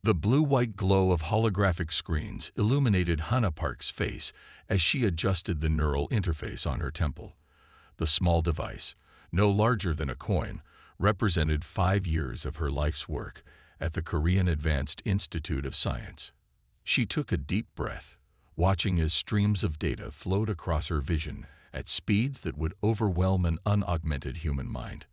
The blue-white glow of holographic screens illuminated Hannah Park's face as she adjusted the neural interface on her temple. The small device, no larger than a coin, represented 5 years of her life's work at the Korean Advanced Institute of Science. She took a deep breath, watching as streams of data flowed across her vision at speeds that would overwhelm an unaugmented human mind.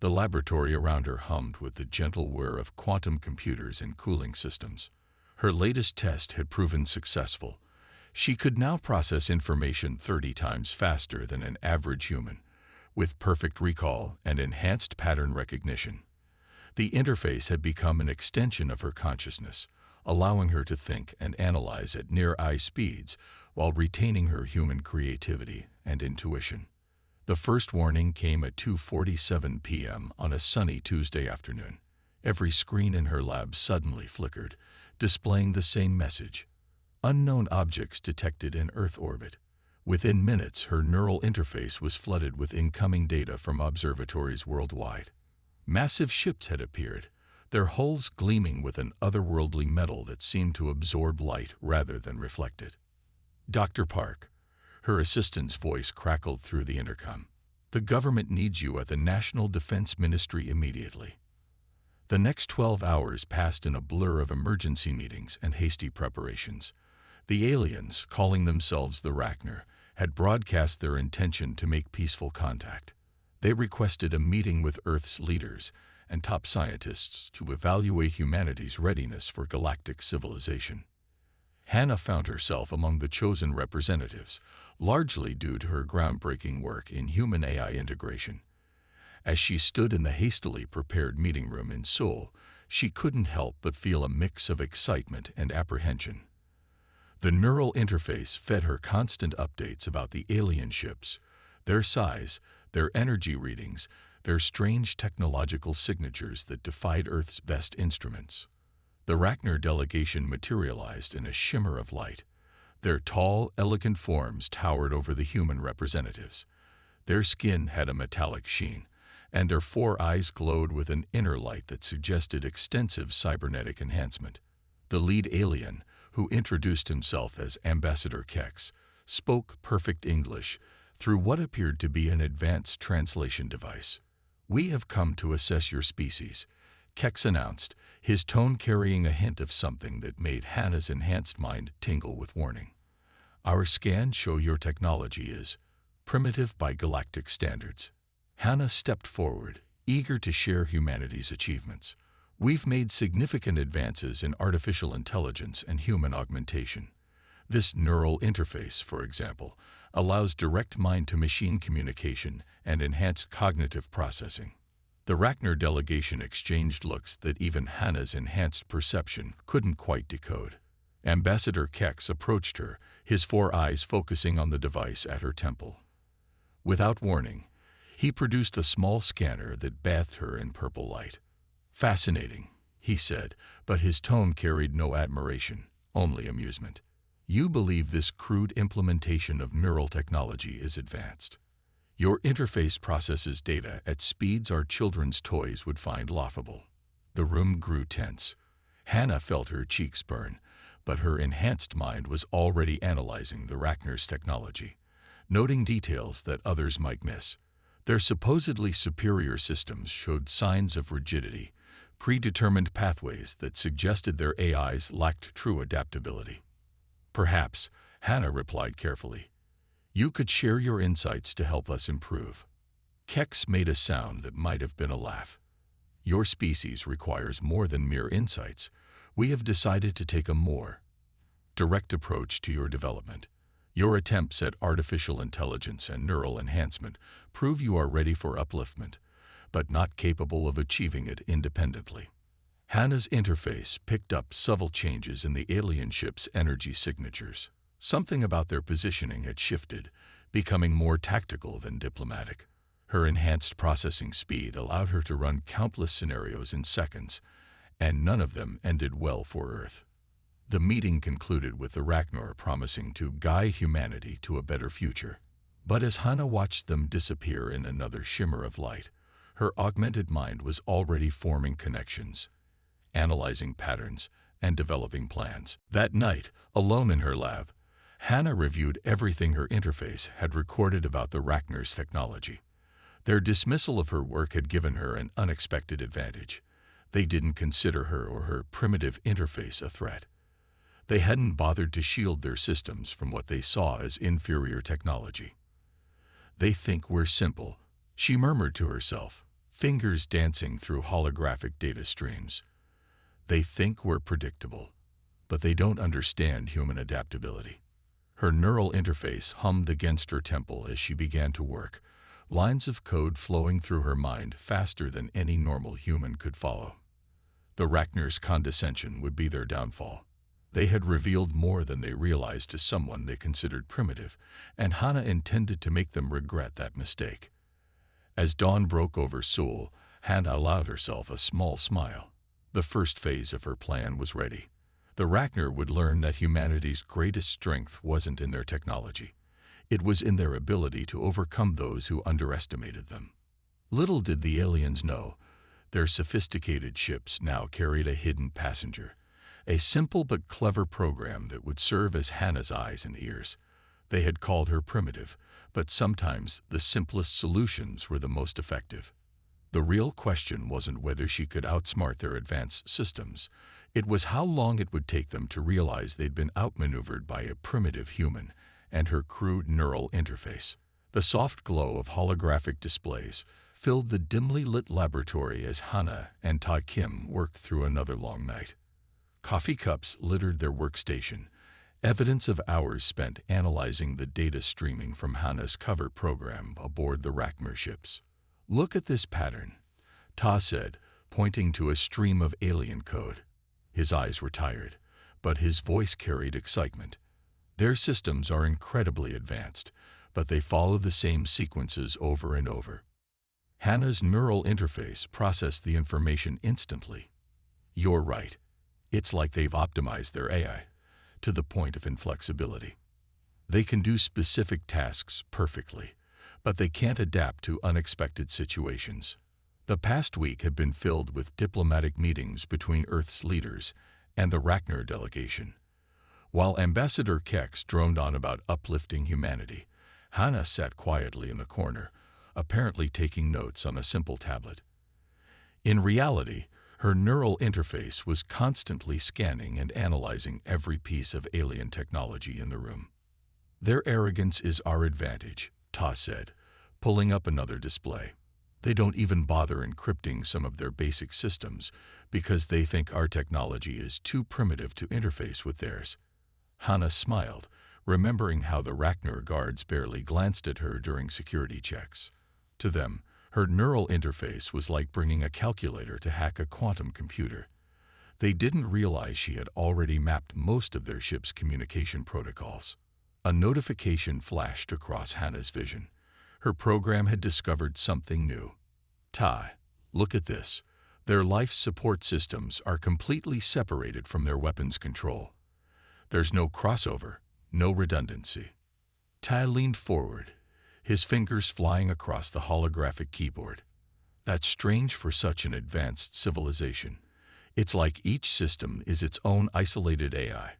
The laboratory around her hummed with the gentle whir of quantum computers and cooling systems. Her latest test had proven successful. She could now process information 30 times faster than an average human, with perfect recall and enhanced pattern recognition. The interface had become an extension of her consciousness, allowing her to think and analyze at near-eye speeds while retaining her human creativity and intuition. The first warning came at 2:47 p.m. on a sunny Tuesday afternoon. Every screen in her lab suddenly flickered, displaying the same message: unknown objects detected in Earth orbit. Within minutes, her neural interface was flooded with incoming data from observatories worldwide. Massive ships had appeared, their hulls gleaming with an otherworldly metal that seemed to absorb light rather than reflect it. "Dr. Park," her assistant's voice crackled through the intercom. "The government needs you at the National Defense Ministry immediately." The next 12 hours passed in a blur of emergency meetings and hasty preparations. The aliens, calling themselves the Rachner, had broadcast their intention to make peaceful contact. They requested a meeting with Earth's leaders and top scientists to evaluate humanity's readiness for galactic civilization. Hannah found herself among the chosen representatives, largely due to her groundbreaking work in human-AI integration. As she stood in the hastily prepared meeting room in Seoul, she couldn't help but feel a mix of excitement and apprehension. The neural interface fed her constant updates about the alien ships, their size, their energy readings, their strange technological signatures that defied Earth's best instruments. The Rachner delegation materialized in a shimmer of light. Their tall, elegant forms towered over the human representatives. Their skin had a metallic sheen, and their 4 eyes glowed with an inner light that suggested extensive cybernetic enhancement. The lead alien, who introduced himself as Ambassador Kex, spoke perfect English through what appeared to be an advanced translation device. "We have come to assess your species," Kex announced, his tone carrying a hint of something that made Hannah's enhanced mind tingle with warning. "Our scans show your technology is primitive by galactic standards." Hannah stepped forward, eager to share humanity's achievements. "We've made significant advances in artificial intelligence and human augmentation. This neural interface, for example, allows direct mind-to-machine communication and enhanced cognitive processing." The Rachner delegation exchanged looks that even Hannah's enhanced perception couldn't quite decode. Ambassador Kex approached her, his 4 eyes focusing on the device at her temple. Without warning, he produced a small scanner that bathed her in purple light. "Fascinating," he said, but his tone carried no admiration, only amusement. "You believe this crude implementation of neural technology is advanced. Your interface processes data at speeds our children's toys would find laughable." The room grew tense. Hannah felt her cheeks burn, but her enhanced mind was already analyzing the Rachner's technology, noting details that others might miss. Their supposedly superior systems showed signs of rigidity, predetermined pathways that suggested their AIs lacked true adaptability. "Perhaps," Hannah replied carefully, "you could share your insights to help us improve." Kex made a sound that might have been a laugh. "Your species requires more than mere insights. We have decided to take a more direct approach to your development. Your attempts at artificial intelligence and neural enhancement prove you are ready for upliftment, but not capable of achieving it independently." Hannah's interface picked up subtle changes in the alien ship's energy signatures. Something about their positioning had shifted, becoming more tactical than diplomatic. Her enhanced processing speed allowed her to run countless scenarios in seconds, and none of them ended well for Earth. The meeting concluded with the Rachner promising to guide humanity to a better future. But as Hannah watched them disappear in another shimmer of light, her augmented mind was already forming connections, analyzing patterns, and developing plans. That night, alone in her lab, Hannah reviewed everything her interface had recorded about the Rachner's technology. Their dismissal of her work had given her an unexpected advantage. They didn't consider her or her primitive interface a threat. They hadn't bothered to shield their systems from what they saw as inferior technology. "They think we're simple," she murmured to herself, fingers dancing through holographic data streams. "They think we're predictable, but they don't understand human adaptability." Her neural interface hummed against her temple as she began to work, lines of code flowing through her mind faster than any normal human could follow. The Rachner's condescension would be their downfall. They had revealed more than they realized to someone they considered primitive, and Hannah intended to make them regret that mistake. As dawn broke over Seoul, Hannah allowed herself a small smile. The first phase of her plan was ready. The Rachner would learn that humanity's greatest strength wasn't in their technology. It was in their ability to overcome those who underestimated them. Little did the aliens know, their sophisticated ships now carried a hidden passenger, a simple but clever program that would serve as Hannah's eyes and ears. They had called her primitive, but sometimes the simplest solutions were the most effective. The real question wasn't whether she could outsmart their advanced systems. It was how long it would take them to realize they'd been outmaneuvered by a primitive human and her crude neural interface. The soft glow of holographic displays filled the dimly lit laboratory as Hannah and Ta Kim worked through another long night. Coffee cups littered their workstation, evidence of hours spent analyzing the data streaming from Hannah's cover program aboard the Rachner ships. "Look at this pattern," Ta said, pointing to a stream of alien code. His eyes were tired, but his voice carried excitement. "Their systems are incredibly advanced, but they follow the same sequences over and over." Hannah's neural interface processed the information instantly. "You're right. It's like they've optimized their AI to the point of inflexibility. They can do specific tasks perfectly, but they can't adapt to unexpected situations." The past week had been filled with diplomatic meetings between Earth's leaders and the Rachner delegation. While Ambassador Kex droned on about uplifting humanity, Hannah sat quietly in the corner, apparently taking notes on a simple tablet. In reality, her neural interface was constantly scanning and analyzing every piece of alien technology in the room. "Their arrogance is our advantage," Ta said, pulling up another display. "They don't even bother encrypting some of their basic systems because they think our technology is too primitive to interface with theirs." Hannah smiled, remembering how the Rachner guards barely glanced at her during security checks. To them, her neural interface was like bringing a calculator to hack a quantum computer. They didn't realize she had already mapped most of their ship's communication protocols. A notification flashed across Hannah's vision. Her program had discovered something new. "Ta, look at this. Their life support systems are completely separated from their weapons control. There's no crossover, no redundancy." Ta leaned forward, his fingers flying across the holographic keyboard. "That's strange for such an advanced civilization. It's like each system is its own isolated AI,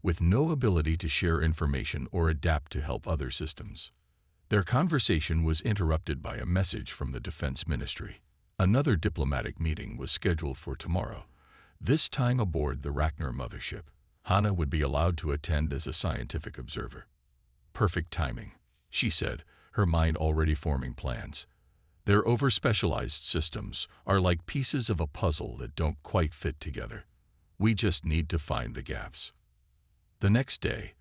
with no ability to share information or adapt to help other systems." Their conversation was interrupted by a message from the Defense Ministry. Another diplomatic meeting was scheduled for tomorrow, this time aboard the Rachner Mothership. Hannah would be allowed to attend as a scientific observer. "Perfect timing," she said, her mind already forming plans. "Their over-specialized systems are like pieces of a puzzle that don't quite fit together. We just need to find the gaps." The next day,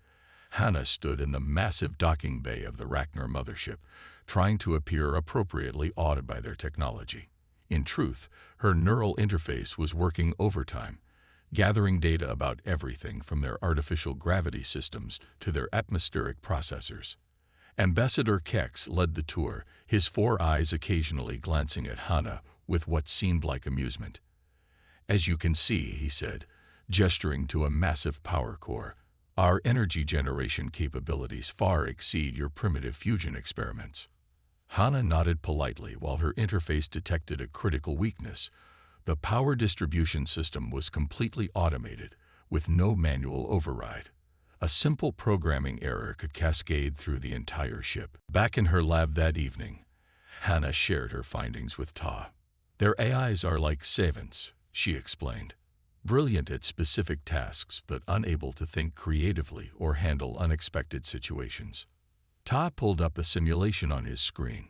Hannah stood in the massive docking bay of the Rachner Mothership, trying to appear appropriately awed by their technology. In truth, her neural interface was working overtime, gathering data about everything from their artificial gravity systems to their atmospheric processors. Ambassador Kex led the tour, his four eyes occasionally glancing at Hannah with what seemed like amusement. "As you can see," he said, gesturing to a massive power core, "our energy generation capabilities far exceed your primitive fusion experiments." Hannah nodded politely while her interface detected a critical weakness. The power distribution system was completely automated, with no manual override. A simple programming error could cascade through the entire ship. Back in her lab that evening, Hannah shared her findings with Ta. Their AIs are like savants, she explained. Brilliant at specific tasks but unable to think creatively or handle unexpected situations. Ta pulled up a simulation on his screen.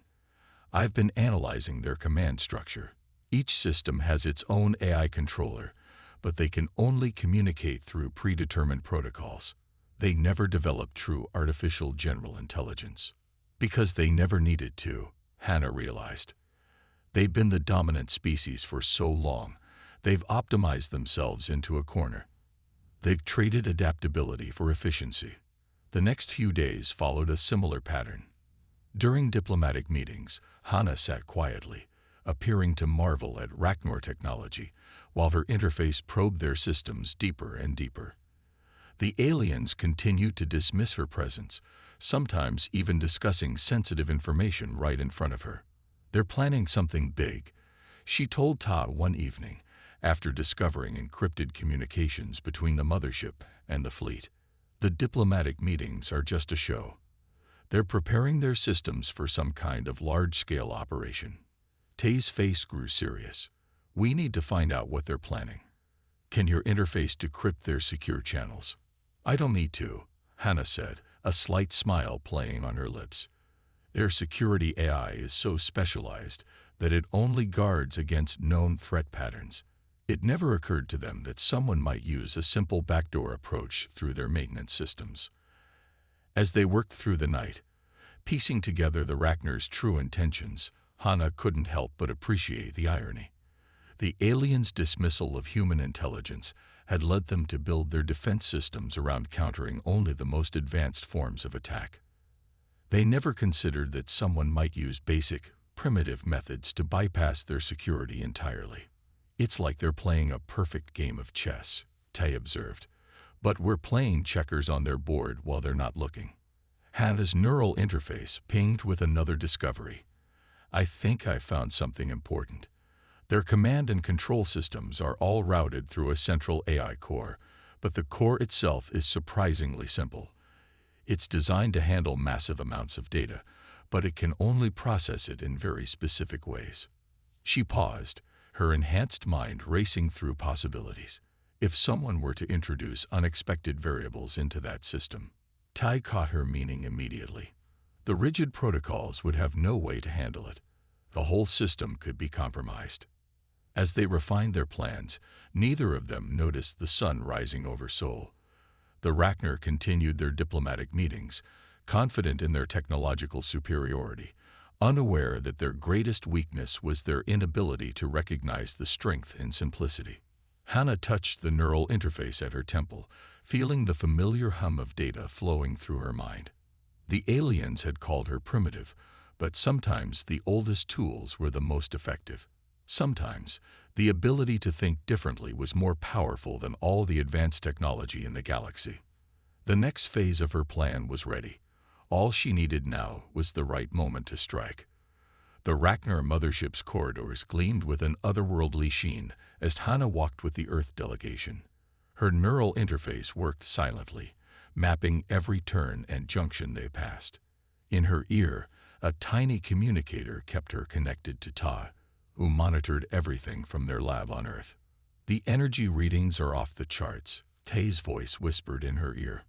I've been analyzing their command structure. Each system has its own AI controller, but they can only communicate through predetermined protocols. They never developed true artificial general intelligence. Because they never needed to, Hannah realized. They've been the dominant species for so long, they've optimized themselves into a corner. They've traded adaptability for efficiency. The next few days followed a similar pattern. During diplomatic meetings, Hannah sat quietly, appearing to marvel at Rachnor technology, while her interface probed their systems deeper and deeper. The aliens continued to dismiss her presence, sometimes even discussing sensitive information right in front of her. They're planning something big, she told Ta one evening, after discovering encrypted communications between the mothership and the fleet. The diplomatic meetings are just a show. They're preparing their systems for some kind of large-scale operation. Tae's face grew serious. We need to find out what they're planning. Can your interface decrypt their secure channels? I don't need to, Hannah said, a slight smile playing on her lips. Their security AI is so specialized that it only guards against known threat patterns. It never occurred to them that someone might use a simple backdoor approach through their maintenance systems. As they worked through the night, piecing together the Rachnor's true intentions, Hannah couldn't help but appreciate the irony. The aliens' dismissal of human intelligence had led them to build their defense systems around countering only the most advanced forms of attack. They never considered that someone might use basic, primitive methods to bypass their security entirely. It's like they're playing a perfect game of chess, Tae observed. But we're playing checkers on their board while they're not looking. Hannah's neural interface pinged with another discovery. I think I found something important. Their command and control systems are all routed through a central AI core, but the core itself is surprisingly simple. It's designed to handle massive amounts of data, but it can only process it in very specific ways. She paused, her enhanced mind racing through possibilities. If someone were to introduce unexpected variables into that system, Tai caught her meaning immediately. The rigid protocols would have no way to handle it. The whole system could be compromised. As they refined their plans, neither of them noticed the sun rising over Seoul. The Rachnor continued their diplomatic meetings, confident in their technological superiority, unaware that their greatest weakness was their inability to recognize the strength in simplicity. Hannah touched the neural interface at her temple, feeling the familiar hum of data flowing through her mind. The aliens had called her primitive, but sometimes the oldest tools were the most effective. Sometimes, the ability to think differently was more powerful than all the advanced technology in the galaxy. The next phase of her plan was ready. All she needed now was the right moment to strike. The Rachnor mothership's corridors gleamed with an otherworldly sheen as Hannah walked with the Earth delegation. Her neural interface worked silently, mapping every turn and junction they passed. In her ear, a tiny communicator kept her connected to Ta, who monitored everything from their lab on Earth. The energy readings are off the charts, Tae's voice whispered in her ear.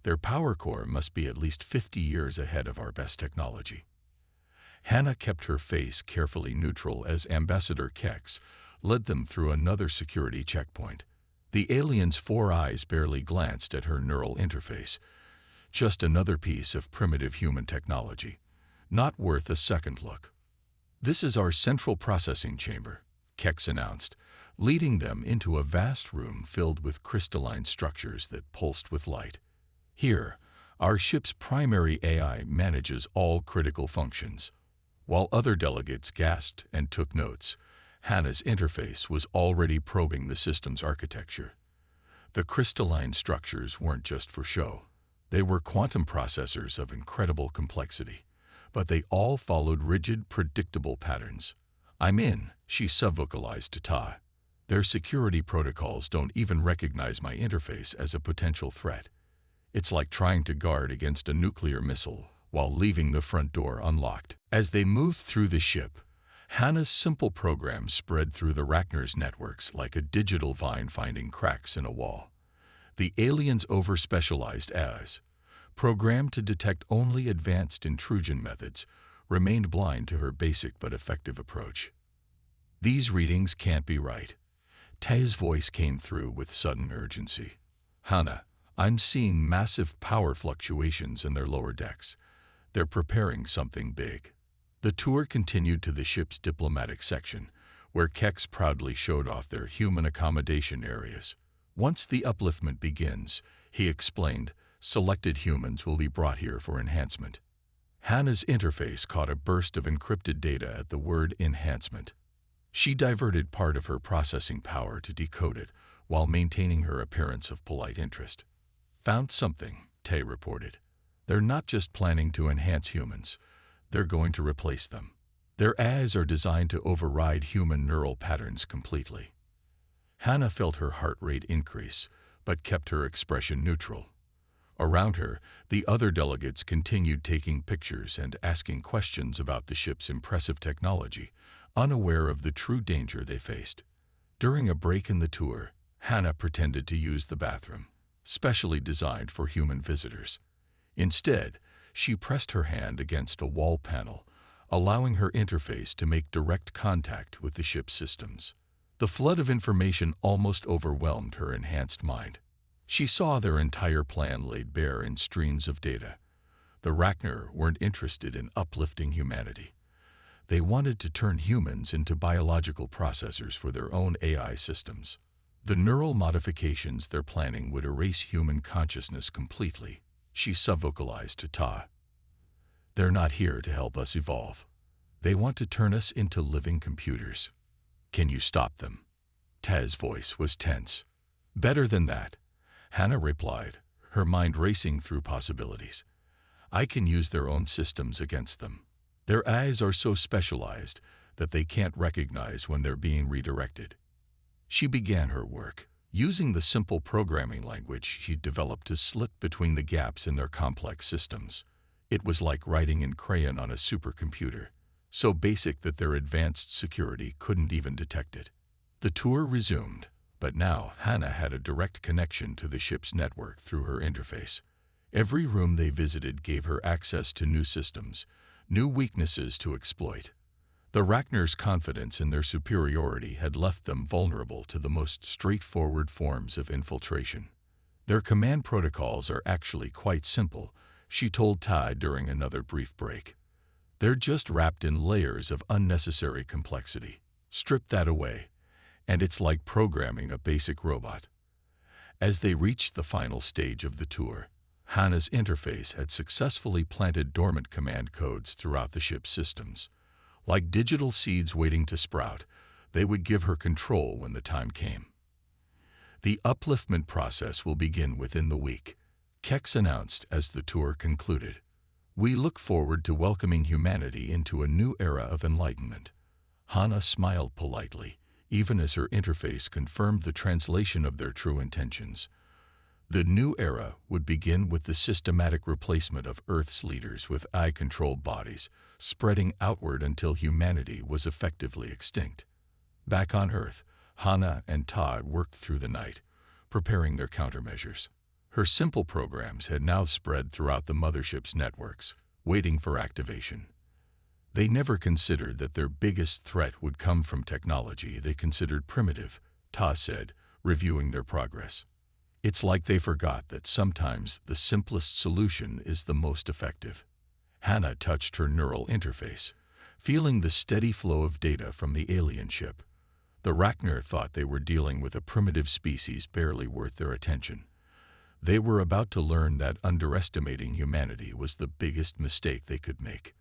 Their power core must be at least 50 years ahead of our best technology. Hannah kept her face carefully neutral as Ambassador Kex led them through another security checkpoint. The alien's 4 eyes barely glanced at her neural interface. Just another piece of primitive human technology, not worth a second look. This is our central processing chamber, Kex announced, leading them into a vast room filled with crystalline structures that pulsed with light. Here, our ship's primary AI manages all critical functions. While other delegates gasped and took notes, Hannah's interface was already probing the system's architecture. The crystalline structures weren't just for show. They were quantum processors of incredible complexity, but they all followed rigid, predictable patterns. I'm in, she subvocalized to Ta. Their security protocols don't even recognize my interface as a potential threat. It's like trying to guard against a nuclear missile while leaving the front door unlocked. As they moved through the ship, Hannah's simple program spread through the Rachner's networks like a digital vine finding cracks in a wall. The aliens over-specialized as, programmed to detect only advanced intrusion methods, remained blind to her basic but effective approach. These readings can't be right. Tay's voice came through with sudden urgency. Hannah, I'm seeing massive power fluctuations in their lower decks. They're preparing something big. The tour continued to the ship's diplomatic section, where Kex proudly showed off their human accommodation areas. Once the upliftment begins, he explained, selected humans will be brought here for enhancement. Hannah's interface caught a burst of encrypted data at the word enhancement. She diverted part of her processing power to decode it while maintaining her appearance of polite interest. Found something, Tay reported. They're not just planning to enhance humans, they're going to replace them. Their AIs are designed to override human neural patterns completely. Hannah felt her heart rate increase, but kept her expression neutral. Around her, the other delegates continued taking pictures and asking questions about the ship's impressive technology, unaware of the true danger they faced. During a break in the tour, Hannah pretended to use the bathroom, specially designed for human visitors. Instead, she pressed her hand against a wall panel, allowing her interface to make direct contact with the ship's systems. The flood of information almost overwhelmed her enhanced mind. She saw their entire plan laid bare in streams of data. The Rachner weren't interested in uplifting humanity. They wanted to turn humans into biological processors for their own AI systems. The neural modifications they're planning would erase human consciousness completely, she subvocalized to Ta. They're not here to help us evolve. They want to turn us into living computers. Can you stop them? Ta's voice was tense. Better than that, Hannah replied, her mind racing through possibilities. I can use their own systems against them. Their eyes are so specialized that they can't recognize when they're being redirected. She began her work, using the simple programming language she'd developed to slip between the gaps in their complex systems. It was like writing in crayon on a supercomputer, so basic that their advanced security couldn't even detect it. The tour resumed, but now Hannah had a direct connection to the ship's network through her interface. Every room they visited gave her access to new systems, new weaknesses to exploit. The Rachner's confidence in their superiority had left them vulnerable to the most straightforward forms of infiltration. Their command protocols are actually quite simple, she told Ty during another brief break. They're just wrapped in layers of unnecessary complexity. Strip that away, and it's like programming a basic robot. As they reached the final stage of the tour, Hannah's interface had successfully planted dormant command codes throughout the ship's systems. Like digital seeds waiting to sprout, they would give her control when the time came. The upliftment process will begin within the week, Kex announced as the tour concluded. We look forward to welcoming humanity into a new era of enlightenment. Hannah smiled politely, even as her interface confirmed the translation of their true intentions. The new era would begin with the systematic replacement of Earth's leaders with AI-controlled bodies, spreading outward until humanity was effectively extinct. Back on Earth, Hannah and Todd worked through the night, preparing their countermeasures. Her simple programs had now spread throughout the Mothership's networks, waiting for activation. They never considered that their biggest threat would come from technology they considered primitive, Ta said, reviewing their progress. It's like they forgot that sometimes the simplest solution is the most effective. Hannah touched her neural interface, feeling the steady flow of data from the alien ship. The Rachner thought they were dealing with a primitive species barely worth their attention. They were about to learn that underestimating humanity was the biggest mistake they could make.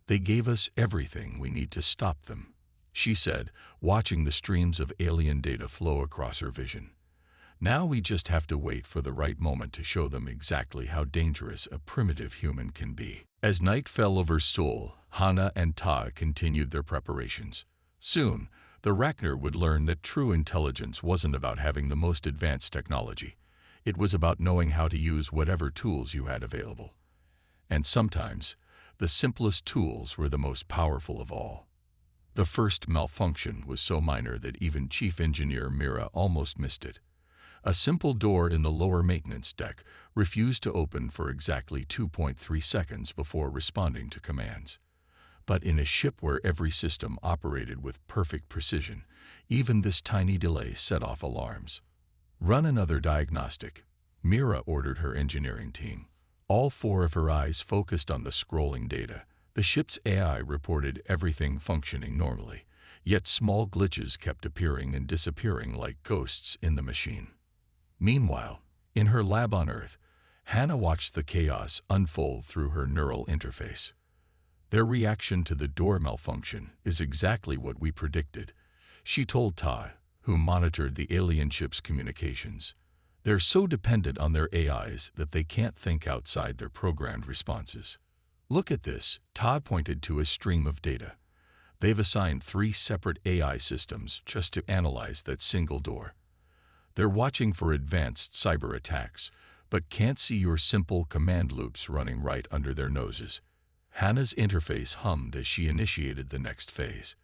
They gave us everything we need to stop them, she said, watching the streams of alien data flow across her vision. Now we just have to wait for the right moment to show them exactly how dangerous a primitive human can be. As night fell over Seoul, Hannah and Ta continued their preparations. Soon, The Rachner would learn that true intelligence wasn't about having the most advanced technology. It was about knowing how to use whatever tools you had available. And sometimes, the simplest tools were the most powerful of all. The first malfunction was so minor that even Chief Engineer Mira almost missed it. A simple door in the lower maintenance deck refused to open for exactly 2.3 seconds before responding to commands. But in a ship where every system operated with perfect precision, even this tiny delay set off alarms. "Run another diagnostic," Mira ordered her engineering team. All four of her eyes focused on the scrolling data. The ship's AI reported everything functioning normally, yet small glitches kept appearing and disappearing like ghosts in the machine. Meanwhile, in her lab on Earth, Hannah watched the chaos unfold through her neural interface. "Their reaction to the door malfunction is exactly what we predicted," she told Tai, who monitored the alien ship's communications. "They're so dependent on their AIs that they can't think outside their programmed responses. Look at this," Todd pointed to a stream of data. "They've assigned 3 separate AI systems just to analyze that single door. They're watching for advanced cyber attacks, but can't see your simple command loops running right under their noses." Hannah's interface hummed as she initiated the next phase.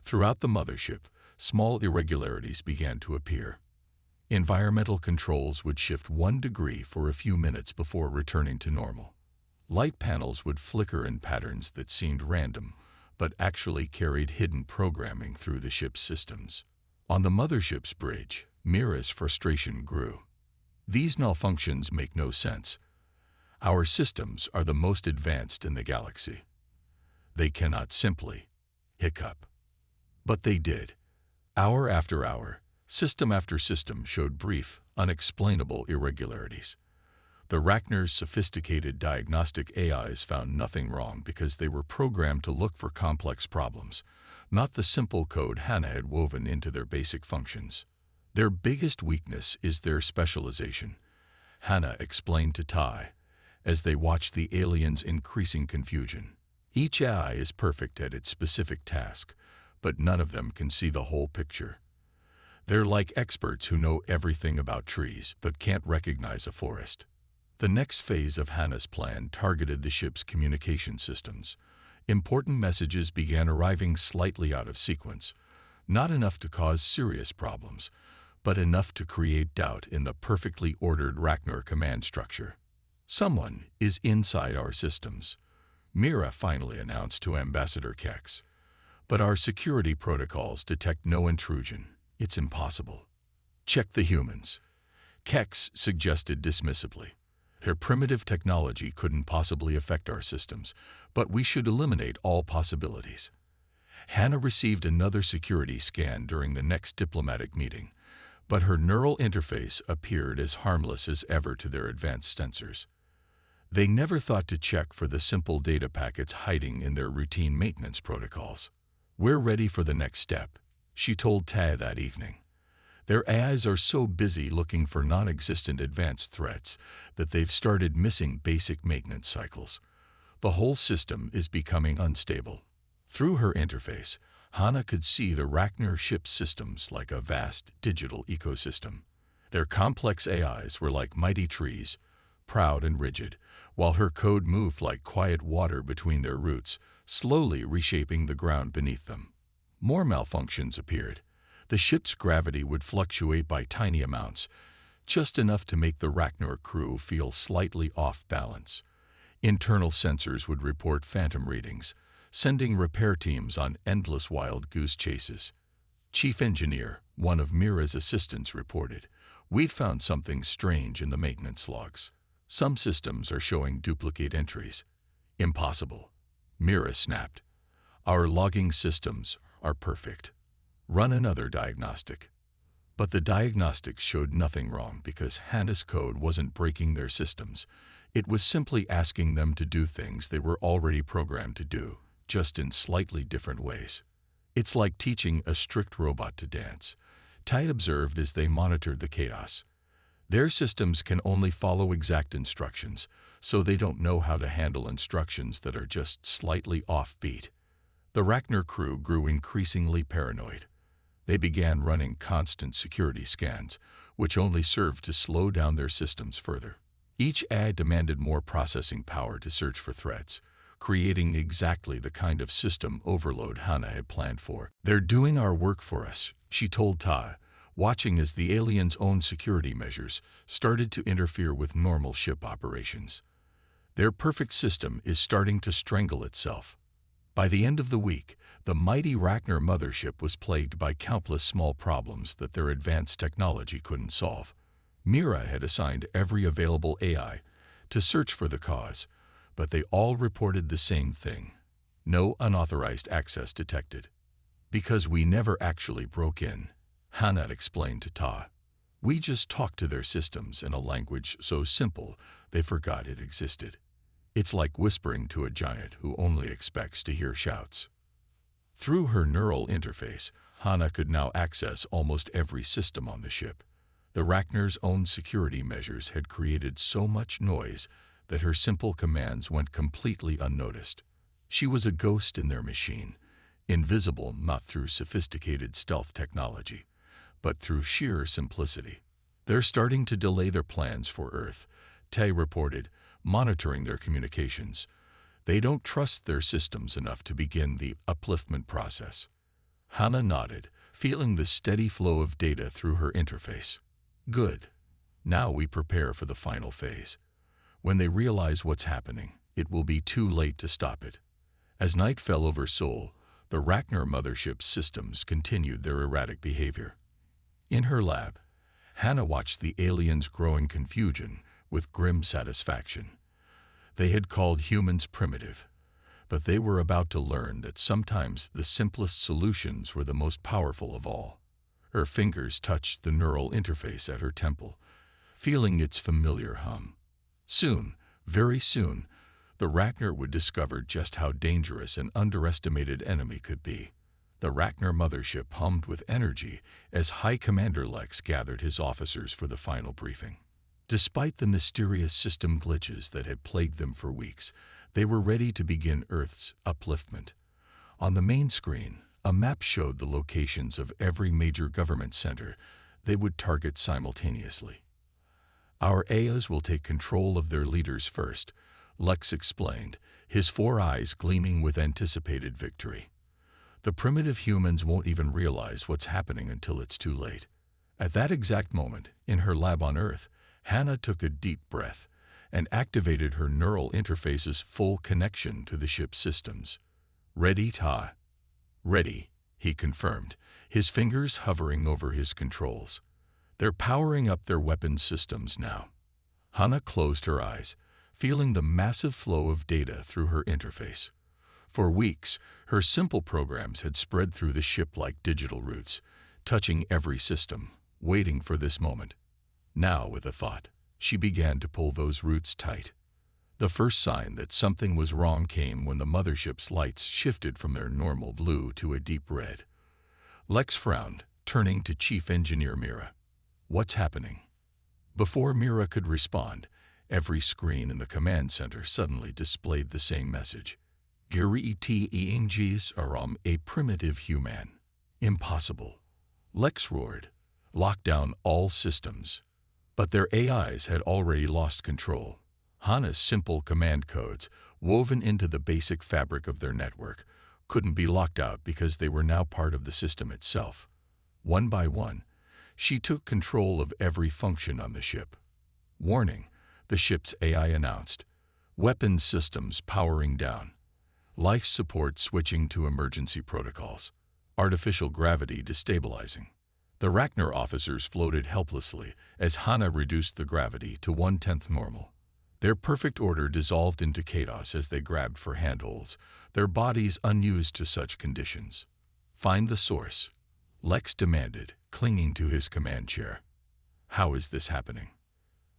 Throughout the mothership, small irregularities began to appear. Environmental controls would shift 1 degree for a few minutes before returning to normal. Light panels would flicker in patterns that seemed random, but actually carried hidden programming through the ship's systems. On the mothership's bridge, Mira's frustration grew. "These malfunctions make no sense. Our systems are the most advanced in the galaxy. They cannot simply hiccup." But they did. Hour after hour, system after system showed brief, unexplainable irregularities. The Rachner's sophisticated diagnostic AIs found nothing wrong because they were programmed to look for complex problems, not the simple code Hannah had woven into their basic functions. "Their biggest weakness is their specialization," Hannah explained to Tai, as they watched the aliens' increasing confusion. "Each AI is perfect at its specific task, but none of them can see the whole picture. They're like experts who know everything about trees but can't recognize a forest." The next phase of Hannah's plan targeted the ship's communication systems. Important messages began arriving slightly out of sequence, not enough to cause serious problems, but enough to create doubt in the perfectly ordered Rachner command structure. "Someone is inside our systems," Mira finally announced to Ambassador Kex. "But our security protocols detect no intrusion. It's impossible." "Check the humans," Kex suggested dismissively. "Their primitive technology couldn't possibly affect our systems, but we should eliminate all possibilities." Hannah received another security scan during the next diplomatic meeting, but her neural interface appeared as harmless as ever to their advanced sensors. They never thought to check for the simple data packets hiding in their routine maintenance protocols. "We're ready for the next step," she told Tai that evening. "Their AIs are so busy looking for non-existent advanced threats that they've started missing basic maintenance cycles. The whole system is becoming unstable." Through her interface, Hannah could see the Rachner ship's systems like a vast digital ecosystem. Their complex AIs were like mighty trees, proud and rigid, while her code moved like quiet water between their roots, slowly reshaping the ground beneath them. More malfunctions appeared. The ship's gravity would fluctuate by tiny amounts, just enough to make the Rachner crew feel slightly off balance. Internal sensors would report phantom readings, sending repair teams on endless wild goose chases. Chief Engineer, one of Mira's assistants, reported, "We've found something strange in the maintenance logs. Some systems are showing duplicate entries." "Impossible," Mira snapped. "Our logging systems are perfect. Run another diagnostic." But the diagnostics showed nothing wrong because Hannah's code wasn't breaking their systems. It was simply asking them to do things they were already programmed to do, just in slightly different ways. "It's like teaching a strict robot to dance," Tai observed as they monitored the chaos. "Their systems can only follow exact instructions, so they don't know how to handle instructions that are just slightly offbeat." The Rachner crew grew increasingly paranoid. They began running constant security scans, which only served to slow down their systems further. Each ad demanded more processing power to search for threats, creating exactly the kind of system overload Hana had planned for. "They're doing our work for us," she told Ta, watching as the aliens' own security measures started to interfere with normal ship operations. "Their perfect system is starting to strangle itself." By the end of the week, the mighty Ragnar Mothership was plagued by countless small problems that their advanced technology couldn't solve. Mira had assigned every available AI to search for the cause, but they all reported the same thing: no unauthorized access detected. "Because we never actually broke in," Hana explained to Ta. "We just talked to their systems in a language so simple they forgot it existed. It's like whispering to a giant who only expects to hear shouts." Through her neural interface, Hana could now access almost every system on the ship. The Ragnar's own security measures had created so much noise that her simple commands went completely unnoticed. She was a ghost in their machine, invisible not through sophisticated stealth technology, but through sheer simplicity. "They're starting to delay their plans for Earth," Tay reported, monitoring their communications. "They don't trust their systems enough to begin the upliftment process." Hana nodded, feeling the steady flow of data through her interface. "Good. Now we prepare for the final phase. When they realize what's happening, it will be too late to stop it." As night fell over Seoul, the Ragnar Mothership's systems continued their erratic behavior. In her lab, Hana watched the aliens' growing confusion with grim satisfaction. They had called humans primitive, but they were about to learn that sometimes the simplest solutions were the most powerful of all. Her fingers touched the neural interface at her temple, feeling its familiar hum. Soon, very soon, the Ragnar would discover just how dangerous an underestimated enemy could be. The Ragnar Mothership hummed with energy as High Commander Lex gathered his officers for the final briefing. Despite the mysterious system glitches that had plagued them for weeks, they were ready to begin Earth's upliftment. On the main screen, a map showed the locations of every major government center they would target simultaneously. "Our AIs will take control of their leaders first," Lex explained, his 4 eyes gleaming with anticipated victory. "The primitive humans won't even realize what's happening until it's too late." At that exact moment, in her lab on Earth, Hana took a deep breath and activated her neural interface's full connection to the ship's systems. "Ready, Ta?" "Ready," he confirmed, his fingers hovering over his controls. "They're powering up their weapons systems now." Hana closed her eyes, feeling the massive flow of data through her interface. For weeks, her simple programs had spread through the ship like digital roots, touching every system, waiting for this moment. Now, with a thought, she began to pull those roots tight. The first sign that something was wrong came when the mothership's lights shifted from their normal blue to a deep red. Lex frowned, turning to Chief Engineer Mira. "What's happening?" Before Mira could respond, every screen in the command center suddenly displayed the same message. "Giri-te-engs aram a primitive human." "Impossible." Lex roared. "Lock down all systems." But their AIs had already lost control. Hana's simple command codes, woven into the basic fabric of their network, couldn't be locked out because they were now part of the system itself. One by one, she took control of every function on the ship. "Warning," the ship's AI announced. "Weapons systems powering down. Life support switching to emergency protocols. Artificial gravity destabilizing." The Ragnar officers floated helplessly as Hana reduced the gravity to 1/10 normal. Their perfect order dissolved into chaos as they grabbed for handholds, their bodies unused to such conditions. "Find the source," Lex demanded, clinging to his command chair. "How is this happening?"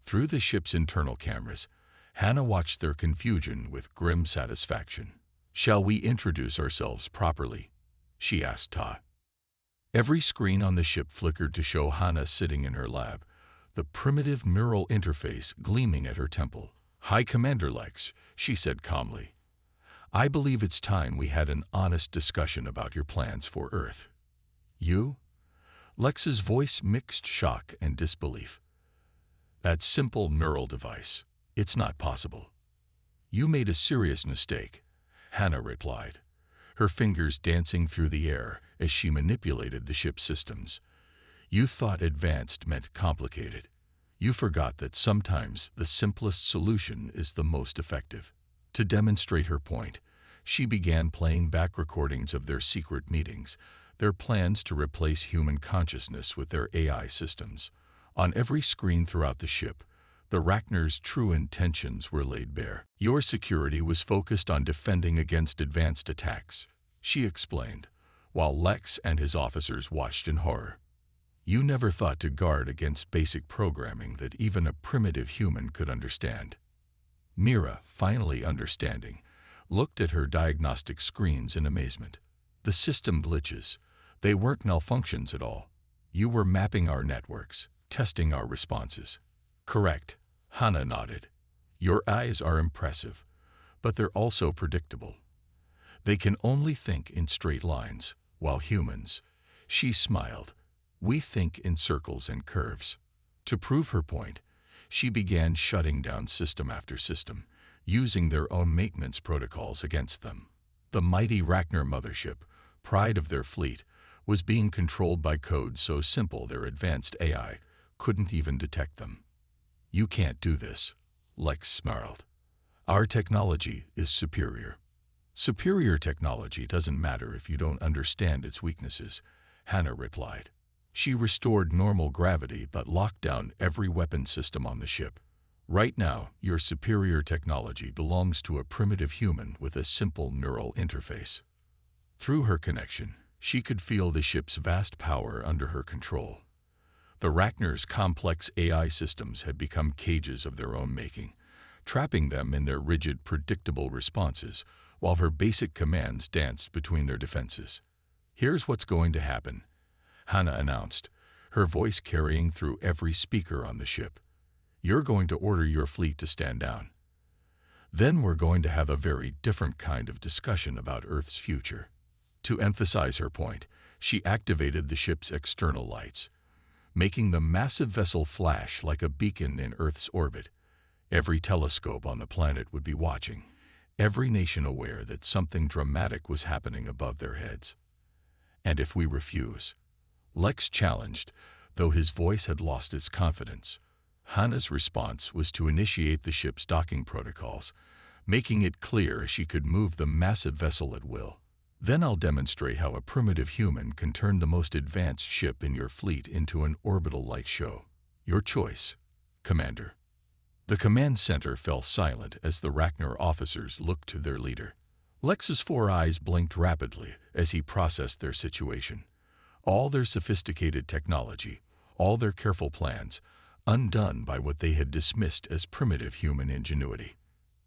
Through the ship's internal cameras, Hana watched their confusion with grim satisfaction. "Shall we introduce ourselves properly?" she asked Ta. Every screen on the ship flickered to show Hana sitting in her lab, the primitive neural interface gleaming at her temple. "High Commander Lex," she said calmly, "I believe it's time we had an honest discussion about your plans for Earth." "You?" Lex's voice mixed shock and disbelief. That simple neural device. It's not possible. You made a serious mistake, Hannah replied, her fingers dancing through the air as she manipulated the ship's systems. You thought advanced meant complicated. You forgot that sometimes the simplest solution is the most effective. To demonstrate her point, she began playing back recordings of their secret meetings, their plans to replace human consciousness with their AI systems. On every screen throughout the ship, the Rachner's true intentions were laid bare. Your security was focused on defending against advanced attacks, she explained, while Lex and his officers watched in horror. You never thought to guard against basic programming that even a primitive human could understand. Mira, finally understanding, looked at her diagnostic screens in amazement. The system glitches. They weren't malfunctions at all. You were mapping our networks, testing our responses. Correct, Hannah nodded. Your eyes are impressive, but they're also predictable. They can only think in straight lines, while humans, she smiled, we think in circles and curves. To prove her point, she began shutting down system after system, using their own maintenance protocols against them. The mighty Rachner Mothership, pride of their fleet, was being controlled by code so simple their advanced AI couldn't even detect them. You can't do this, Lex snarled. Our technology is superior. Superior technology doesn't matter if you don't understand its weaknesses, Hannah replied. She restored normal gravity but locked down every weapon system on the ship. Right now, your superior technology belongs to a primitive human with a simple neural interface. Through her connection, she could feel the ship's vast power under her control. The Rachner's complex AI systems had become cages of their own making, trapping them in their rigid, predictable responses, while her basic commands danced between their defenses. Here's what's going to happen, Hannah announced, her voice carrying through every speaker on the ship. You're going to order your fleet to stand down. Then we're going to have a very different kind of discussion about Earth's future. To emphasize her point, she activated the ship's external lights, making the massive vessel flash like a beacon in Earth's orbit. Every telescope on the planet would be watching, every nation aware that something dramatic was happening above their heads. And if we refuse? Lex challenged, though his voice had lost its confidence. Hannah's response was to initiate the ship's docking protocols, making it clear she could move the massive vessel at will. Then I'll demonstrate how a primitive human can turn the most advanced ship in your fleet into an orbital light show. Your choice, Commander. The command center fell silent as the Rachner officers looked to their leader. Lex's 4 eyes blinked rapidly as he processed their situation. All their sophisticated technology, all their careful plans, undone by what they had dismissed as primitive human ingenuity.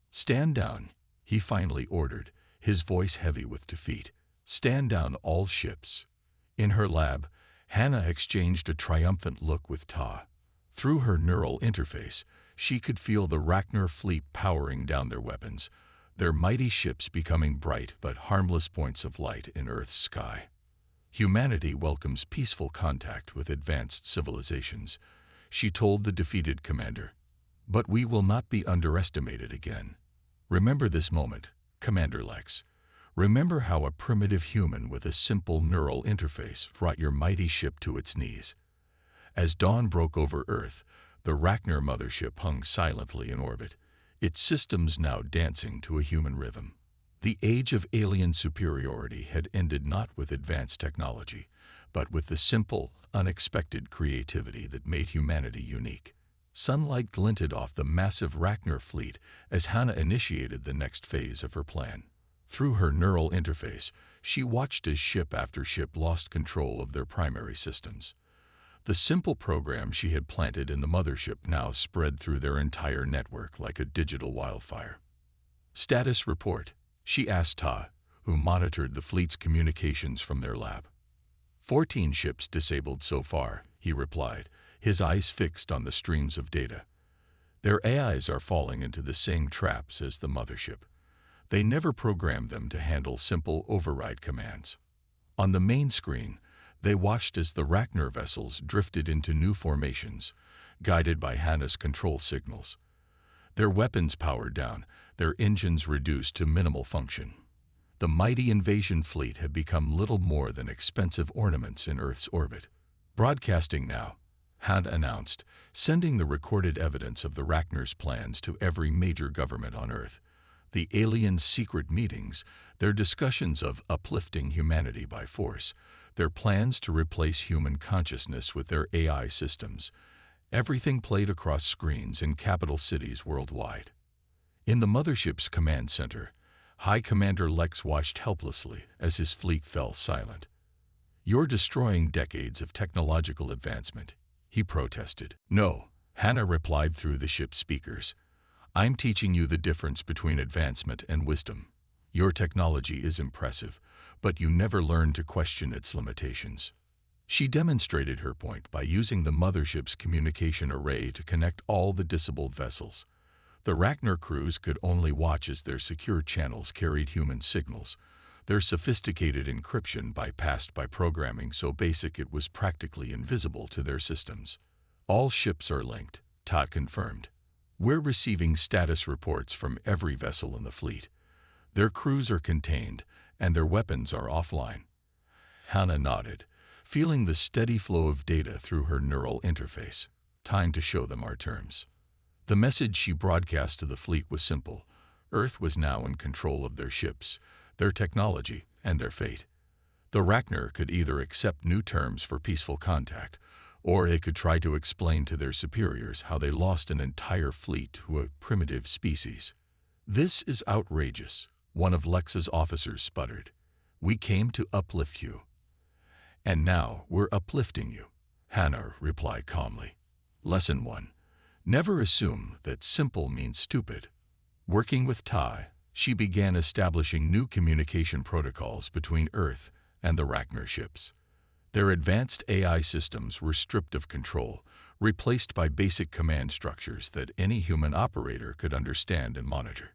Stand down, he finally ordered, his voice heavy with defeat. Stand down, all ships. In her lab, Hannah exchanged a triumphant look with Ta. Through her neural interface, she could feel the Rachner fleet powering down their weapons, their mighty ships becoming bright but harmless points of light in Earth's sky. Humanity welcomes peaceful contact with advanced civilizations, she told the defeated commander. But we will not be underestimated again. Remember this moment, Commander Lex. Remember how a primitive human with a simple neural interface brought your mighty ship to its knees. As dawn broke over Earth, the Rachner Mothership hung silently in orbit, its systems now dancing to a human rhythm. The age of alien superiority had ended not with advanced technology, but with the simple, unexpected creativity that made humanity unique. Sunlight glinted off the massive Rachner fleet as Hannah initiated the next phase of her plan. Through her neural interface, she watched as ship after ship lost control of their primary systems. The simple program she had planted in the mothership now spread through their entire network like a digital wildfire. Status report, she asked Ta, who monitored the fleet's communications from their lab. 14 ships disabled so far, he replied, his eyes fixed on the streams of data. Their AIs are falling into the same traps as the mothership. They never programmed them to handle simple override commands. On the main screen, They watched as the Ragnar vessels drifted into new formations, guided by Hannah's control signals. Their weapons powered down, their engines reduced to minimal function. The mighty invasion fleet had become little more than expensive ornaments in Earth's orbit. Broadcasting now, Hannah announced, sending the recorded evidence of the Ragnar's plans to every major government on Earth. The aliens' secret meetings, their discussions of uplifting humanity by force, their plans to replace human consciousness with their AI systems. Everything played across screens in capital cities worldwide. In the Mothership's command center, High Commander Lex watched helplessly as his fleet fell silent. "You're destroying decades of technological advancement," he protested. "No," Hannah replied through the ship's speakers. "I'm teaching you the difference between advancement and wisdom. Your technology is impressive, but you never learn to question its limitations." She demonstrated her point by using the Mothership's communication array to connect all the disabled vessels. The Ragnar crews could only watch as their secure channels carried human signals, their sophisticated encryption bypassed by programming so basic it was practically invisible to their systems. "All ships are linked," Todd confirmed. "We're receiving status reports from every vessel in the fleet. Their crews are contained, and their weapons are offline." Hannah nodded, feeling the steady flow of data through her neural interface. "Time to show them our terms." The message she broadcast to the fleet was simple. Earth was now in control of their ships, their technology, and their fate. The Ragnar could either accept new terms for peaceful contact, or they could try to explain to their superiors how they lost an entire fleet to a primitive species. "This is outrageous," one of Lex's officers sputtered. "We came to uplift you." "And now we're uplifting you," Hannah replied calmly. Lesson 1. Never assume that simple means stupid. Working with Ty, she began establishing new communication protocols between Earth and the Ragnar ships. Their advanced AI systems were stripped of control, replaced by basic command structures that any human operator could understand and monitor.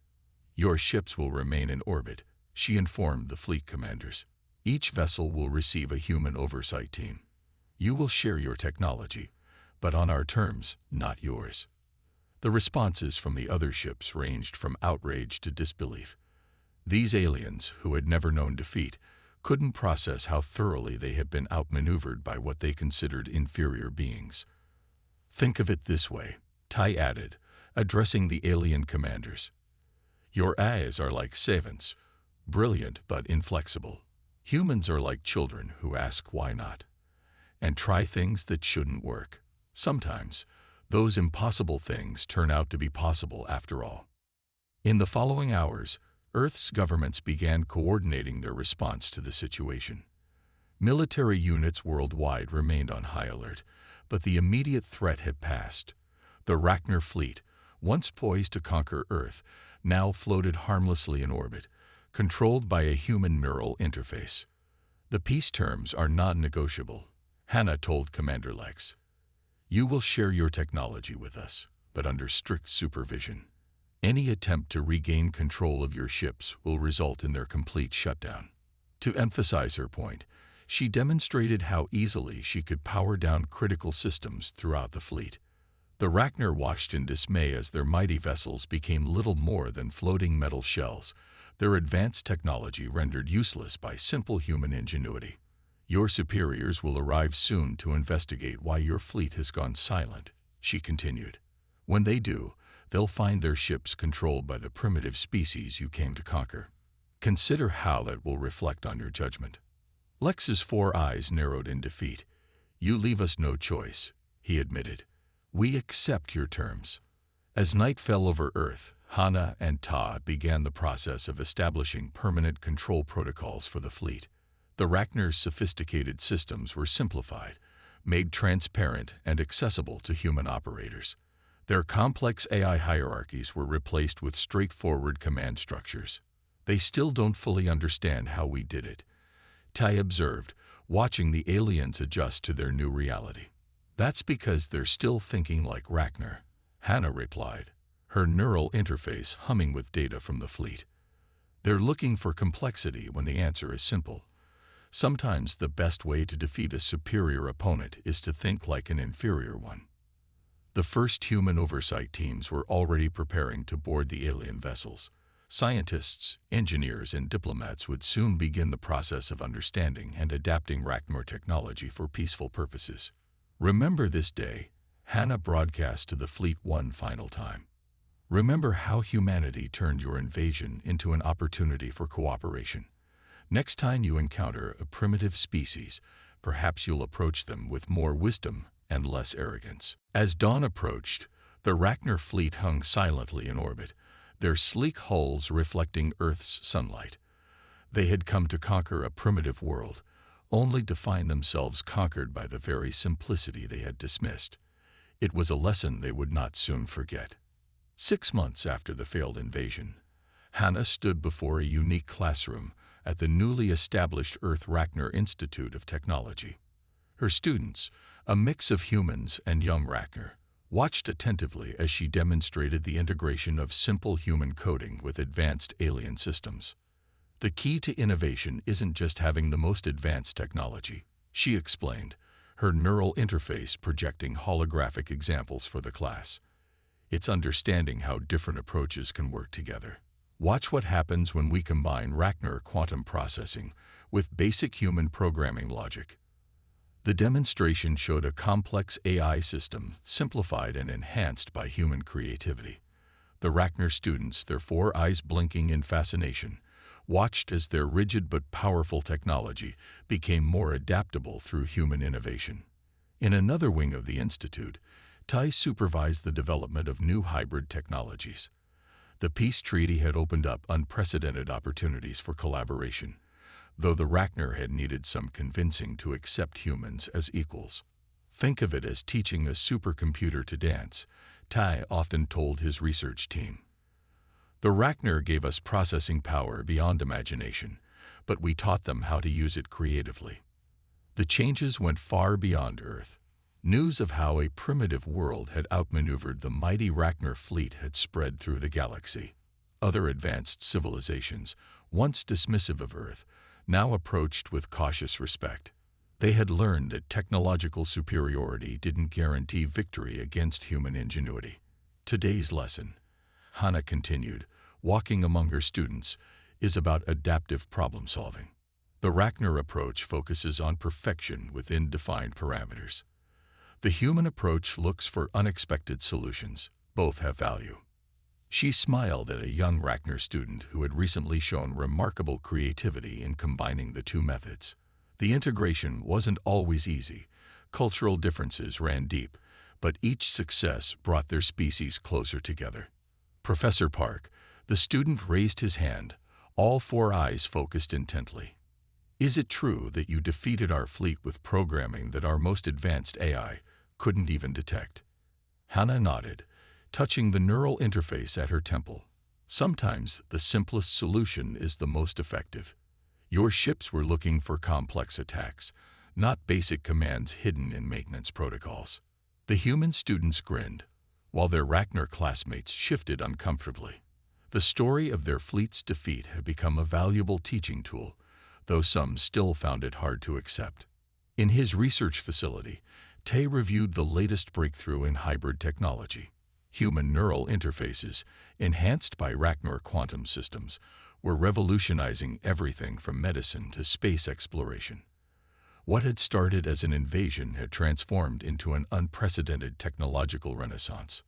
"Your ships will remain in orbit," she informed the fleet commanders. "Each vessel will receive a human oversight team. You will share your technology, but on our terms, not yours." The responses from the other ships ranged from outrage to disbelief. These aliens, who had never known defeat, couldn't process how thoroughly they had been outmaneuvered by what they considered inferior beings. "Think of it this way," Ty added, addressing the alien commanders. "Your eyes are like savants, brilliant but inflexible. Humans are like children who ask why not, and try things that shouldn't work. Sometimes, those impossible things turn out to be possible after all." In the following hours, Earth's governments began coordinating their response to the situation. Military units worldwide remained on high alert, but the immediate threat had passed. The Ragnar fleet, once poised to conquer Earth, now floated harmlessly in orbit, controlled by a human neural interface. "The peace terms are non-negotiable," Hannah told Commander Lex. "You will share your technology with us, but under strict supervision. Any attempt to regain control of your ships will result in their complete shutdown." To emphasize her point, she demonstrated how easily she could power down critical systems throughout the fleet. The Ragnar watched in dismay as their mighty vessels became little more than floating metal shells, their advanced technology rendered useless by simple human ingenuity. "Your superiors will arrive soon to investigate why your fleet has gone silent," she continued. "When they do, they'll find their ships controlled by the primitive species you came to conquer. Consider how that will reflect on your judgment." Lex's 4 eyes narrowed in defeat. "You leave us no choice," he admitted. "We accept your terms." As night fell over Earth, Hannah and Ta began the process of establishing permanent control protocols for the fleet. The Ragnar's sophisticated systems were simplified, made transparent and accessible to human operators. Their complex AI hierarchies were replaced with straightforward command structures. "They still don't fully understand how we did it," Tai observed, watching the aliens adjust to their new reality. "That's because they're still thinking like Ragnar," Hannah replied, her neural interface humming with data from the fleet. "They're looking for complexity when the answer is simple. Sometimes the best way to defeat a superior opponent is to think like an inferior one. The first human oversight teams were already preparing to board the alien vessels. Scientists, engineers, and diplomats would soon begin the process of understanding and adapting Rachnar technology for peaceful purposes. Remember this day, Hannah broadcast to the fleet one final time. Remember how humanity turned your invasion into an opportunity for cooperation. Next time you encounter a primitive species, perhaps you'll approach them with more wisdom and less arrogance. As dawn approached, the Rachnar fleet hung silently in orbit, their sleek hulls reflecting Earth's sunlight. They had come to conquer a primitive world, only to find themselves conquered by the very simplicity they had dismissed. It was a lesson they would not soon forget. 6 months after the failed invasion, Hannah stood before a unique classroom at the newly established Earth Rachnar Institute of Technology. Her students, a mix of humans and young Rachnar, watched attentively as she demonstrated the integration of simple human coding with advanced alien systems. The key to innovation isn't just having the most advanced technology, she explained, her neural interface projecting holographic examples for the class. It's understanding how different approaches can work together. Watch what happens when we combine Rachnar quantum processing with basic human programming logic. The demonstration showed a complex AI system simplified and enhanced by human creativity. The Rachnar students, their 4 eyes blinking in fascination, watched as their rigid but powerful technology became more adaptable through human innovation. In another wing of the Institute, Tai supervised the development of new hybrid technologies. The peace treaty had opened up unprecedented opportunities for collaboration, though the Rachnar had needed some convincing to accept humans as equals. Think of it as teaching a supercomputer to dance, Tai often told his research team. The Rachnar gave us processing power beyond imagination, but we taught them how to use it creatively. The changes went far beyond Earth. News of how a primitive world had outmaneuvered the mighty Rachnar fleet had spread through the galaxy. Other advanced civilizations, once dismissive of Earth, now approached with cautious respect. They had learned that technological superiority didn't guarantee victory against human ingenuity. Today's lesson, Hannah continued, walking among her students, is about adaptive problem-solving. The Rachnar approach focuses on perfection within defined parameters. The human approach looks for unexpected solutions. Both have value. She smiled at a young Rachnar student who had recently shown remarkable creativity in combining the two methods. The integration wasn't always easy. Cultural differences ran deep, but each success brought their species closer together. Professor Park, the student raised his hand, all 4 eyes focused intently. Is it true that you defeated our fleet with programming that our most advanced AI couldn't even detect? Hannah nodded, touching the neural interface at her temple. Sometimes the simplest solution is the most effective. Your ships were looking for complex attacks, not basic commands hidden in maintenance protocols. The human students grinned, while their Rachnar classmates shifted uncomfortably. The story of their fleet's defeat had become a valuable teaching tool, though some still found it hard to accept. In his research facility, Tai reviewed the latest breakthrough in hybrid technology. Human neural interfaces, enhanced by Rachnar quantum systems, were revolutionizing everything from medicine to space exploration. What had started as an invasion had transformed into an unprecedented technological renaissance.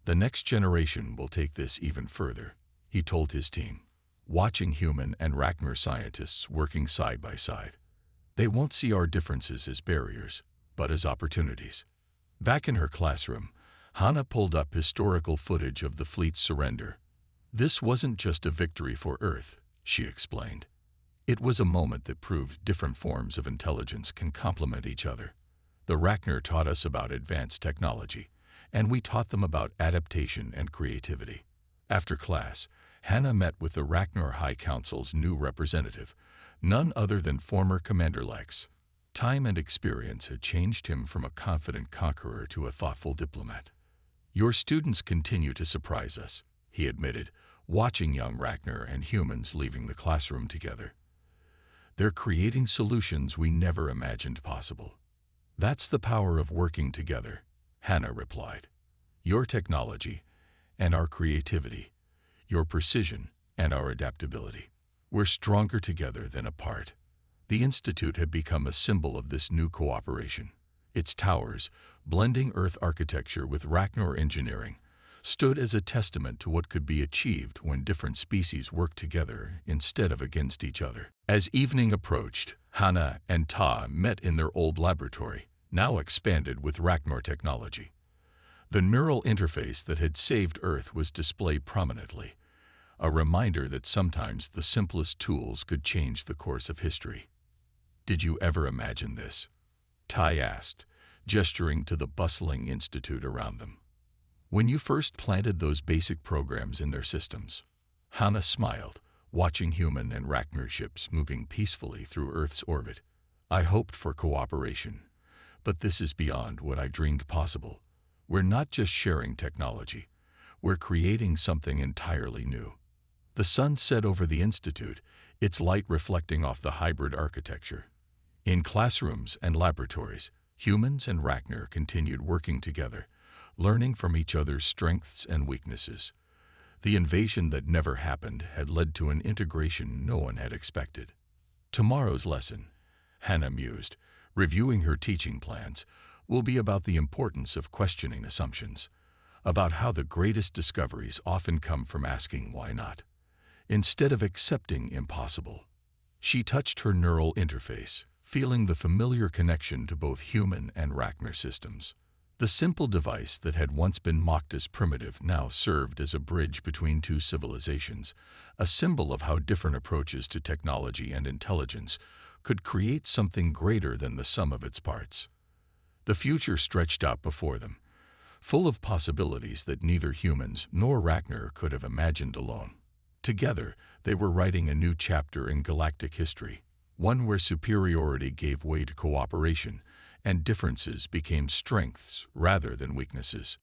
The next generation will take this even further, he told his team, watching human and Rachnar scientists working side by side. They won't see our differences as barriers, but as opportunities. Back in her classroom, Hannah pulled up historical footage of the fleet's surrender. This wasn't just a victory for Earth, she explained. It was a moment that proved different forms of intelligence can complement each other. The Rachnar taught us about advanced technology, and we taught them about adaptation and creativity. After class, Hannah met with the Rachnar High Council's new representative, none other than former Commander Lex. Time and experience had changed him from a confident conqueror to a thoughtful diplomat. Your students continue to surprise us, he admitted, watching young Rachnar and humans leaving the classroom together. They're creating solutions we never imagined possible. That's the power of working together, Hannah replied. Your technology and our creativity, your precision and our adaptability. We're stronger together than apart. The Institute had become a symbol of this new cooperation. Its towers, blending Earth architecture with Ragnar engineering, stood as a testament to what could be achieved when different species worked together instead of against each other. As evening approached, Hannah and Ta met in their old laboratory, now expanded with Ragnar technology. The neural interface that had saved Earth was displayed prominently, a reminder that sometimes the simplest tools could change the course of history. Did you ever imagine this? Tai asked, gesturing to the bustling institute around them. When you first planted those basic programs in their systems. Hannah smiled, watching human and Ragnar ships moving peacefully through Earth's orbit. I hoped for cooperation, but this is beyond what I dreamed possible. We're not just sharing technology, we're creating something entirely new. The sun set over the Institute, its light reflecting off the hybrid architecture. In classrooms and laboratories, humans and Ragnar continued working together, learning from each other's strengths and weaknesses. The invasion that never happened had led to an integration no one had expected. Tomorrow's lesson, Hannah mused, reviewing her teaching plans, will be about the importance of questioning assumptions, about how the greatest discoveries often come from asking why not, instead of accepting impossible. She touched her neural interface, feeling the familiar connection to both human and Ragnar systems. The simple device that had once been mocked as primitive now served as a bridge between two civilizations, a symbol of how different approaches to technology and intelligence could create something greater than the sum of its parts. The future stretched out before them, full of possibilities that neither humans nor Ragnar could have imagined alone. Together, they were writing a new chapter in galactic history, one where superiority gave way to cooperation, and differences became strengths rather than weaknesses.